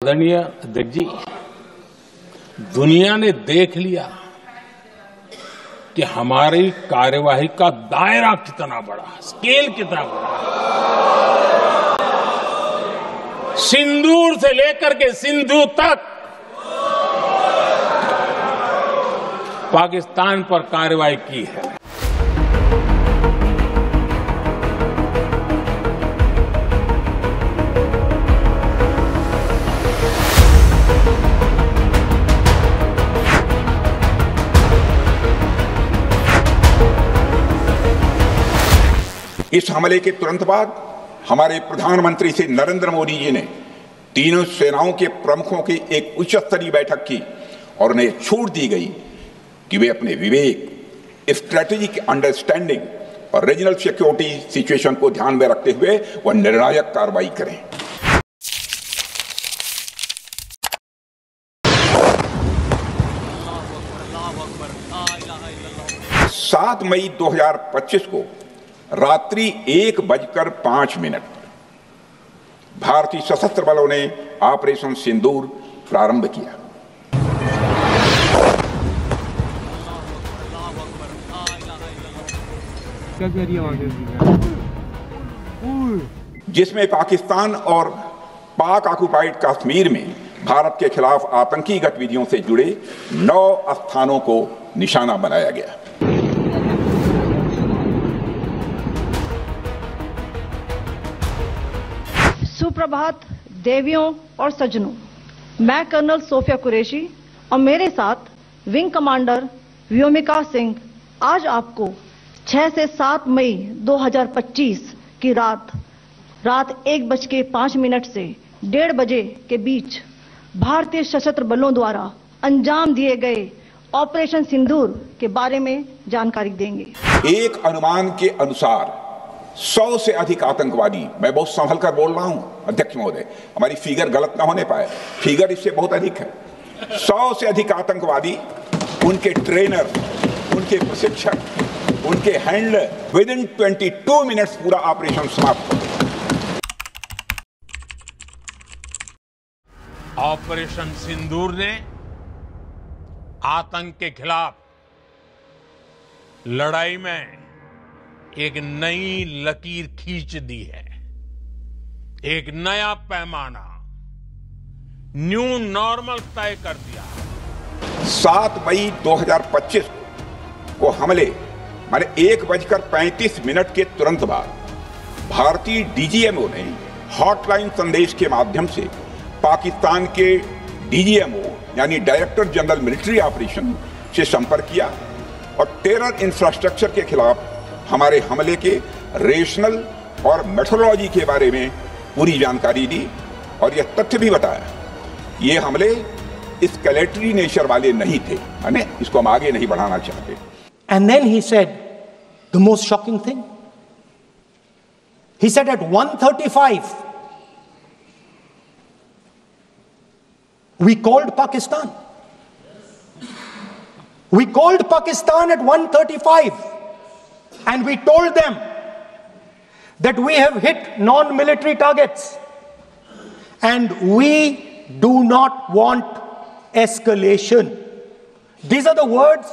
आदरणीय अध्यक्ष जी, दुनिया ने देख लिया कि हमारी कार्यवाही का दायरा कितना बड़ा, स्केल कितना बड़ा। सिंदूर से लेकर के सिंधु तक पाकिस्तान पर कार्रवाई की है। इस हमले के तुरंत बाद हमारे प्रधानमंत्री श्री नरेंद्र मोदी जी ने तीनों सेनाओं के प्रमुखों की एक उच्च स्तरीय बैठक की और उन्हें छूट दी गई कि वे अपने विवेक, स्ट्रेटेजिक अंडरस्टैंडिंग और रीजनल सिक्योरिटी सिचुएशन को ध्यान में रखते हुए वह निर्णायक कार्रवाई करें। 7 मई 2025 को रात्रि 1:05 भारतीय सशस्त्र बलों ने ऑपरेशन सिंदूर प्रारंभ किया। जिसमें पाकिस्तान और पाक ऑक्युपाइड कश्मीर में भारत के खिलाफ आतंकी गतिविधियों से जुड़े 9 स्थानों को निशाना बनाया गया। सुप्रभात देवियों और सज्जनों, मैं कर्नल सोफिया कुरैशी और मेरे साथ विंग कमांडर व्योमिका सिंह आज आपको 6 से 7 मई 2025 की रात 1:05 से 1:30 बजे के बीच भारतीय सशस्त्र बलों द्वारा अंजाम दिए गए ऑपरेशन सिंदूर के बारे में जानकारी देंगे। एक अनुमान के अनुसार 100 से अधिक आतंकवादी, मैं बहुत संभल कर बोल रहा हूं अध्यक्ष महोदय, हमारी फिगर गलत ना होने पाए, फिगर इससे बहुत अधिक है। 100 से अधिक आतंकवादी, उनके ट्रेनर, उनके प्रशिक्षक, उनके हैंडलर, विदिन 22 मिनट्स पूरा ऑपरेशन समाप्त हो गया। ऑपरेशन सिंदूर ने आतंक के खिलाफ लड़ाई में एक नई लकीर खींच दी है, एक नया पैमाना, न्यू नॉर्मल तय कर दिया। 7 मई 2025 को हमले माने 1:35 के तुरंत बाद भारतीय डीजीएमओ ने हॉटलाइन संदेश के माध्यम से पाकिस्तान के डीजीएमओ यानी डायरेक्टर जनरल मिलिट्री ऑपरेशन से संपर्क किया और टेरर इंफ्रास्ट्रक्चर के खिलाफ हमारे हमले के रेशनल और मेथोडोलॉजी के बारे में पूरी जानकारी दी और यह तथ्य भी बताया ये हमले एस्केलेटरी नेचर वाले नहीं थे, यानी इसको हम आगे नहीं बढ़ाना चाहते। And then he said the most shocking thing. He said at 1:35 we called Pakistan. We called Pakistan at 1:35 and we told them that we have hit non-military targets and we do not want escalation. These are the words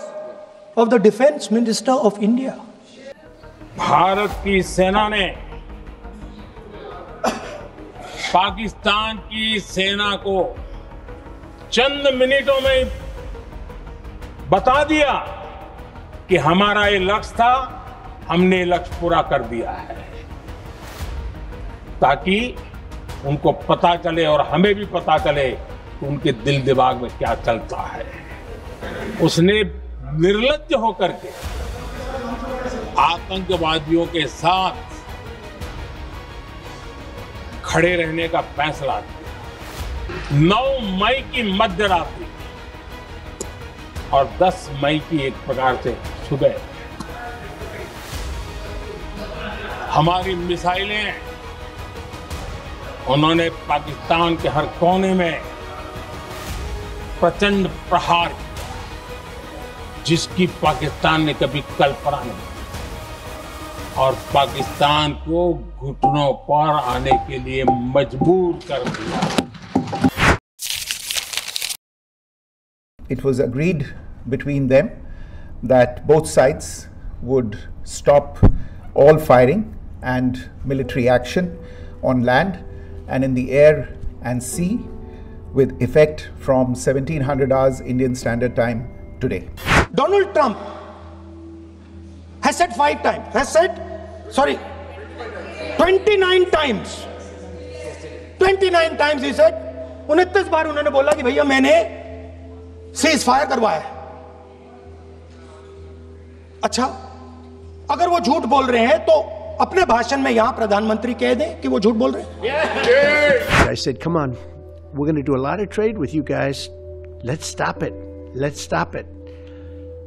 of the Defense Minister of India. Bharat की सेना ने पाकिस्तान की सेना को चंद मिनटों में बता दिया कि हमारा ये लक्ष्य था, हमने लक्ष्य पूरा कर दिया है, ताकि उनको पता चले और हमें भी पता चले कि उनके दिल दिमाग में क्या चलता है। उसने निर्लज्ज होकर के आतंकवादियों के साथ खड़े रहने का फैसला किया। 9 मई की मध्य रात्रि और 10 मई की एक प्रकार से सुबह हमारी मिसाइलें उन्होंने पाकिस्तान के हर कोने में प्रचंड प्रहार किया, जिसकी पाकिस्तान ने कभी कल्पना नहीं की और पाकिस्तान को घुटनों पर आने के लिए मजबूर कर दिया। it was agreed between them that both sides would stop all firing and military action on land and in the air and sea with effect from 1700 hours Indian Standard Time today. Donald Trump has said 29 times. 29 times he said, 29 बार उन्होंने बोला कि भैया मैंने cease fire करवाया। अच्छा, अगर वो झूठ बोल रहे हैं तो अपने भाषण में यहां प्रधानमंत्री कह दें कि वो झूठ बोल रहे हैं। I said, come on, we're going to do a lot of trade with you guys. Let's stop it. Let's stop it.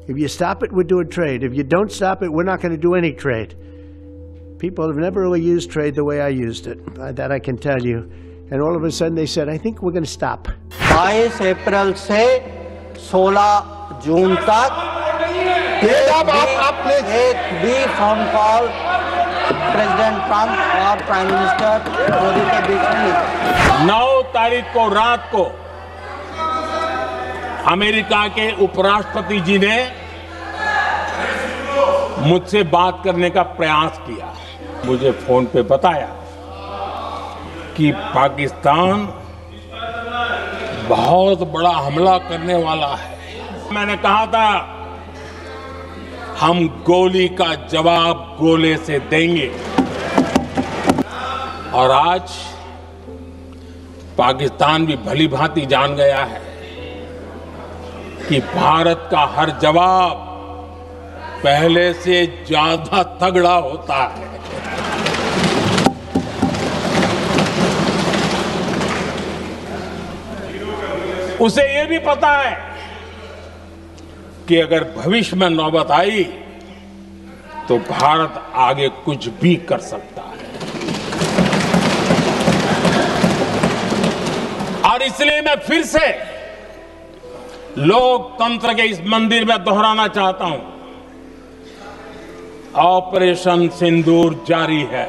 If you stop it, we're doing trade. If you don't stop it, we're not going to do any trade. People have never really used trade the way I used it. That I can tell you. And all of a sudden they said, I think we're going to stop. 22 अप्रैल से 16 जून तक एक भी phone call president Trump और prime minister Modi के बीच में नहीं। 9 तारीख को रात को अमेरिका के उपराष्ट्रपति जी ने मुझसे बात करने का प्रयास किया। मुझे फोन पे बताया कि पाकिस्तान बहुत बड़ा हमला करने वाला है। मैंने कहा था हम गोली का जवाब गोले से देंगे और आज पाकिस्तान भी भली भांति जान गया है कि भारत का हर जवाब पहले से ज्यादा तगड़ा होता है। उसे ये भी पता है कि अगर भविष्य में नौबत आई तो भारत आगे कुछ भी कर सकता है। और इसलिए मैं फिर से लोकतंत्र के इस मंदिर में दोहराना चाहता हूं, ऑपरेशन सिंदूर जारी है।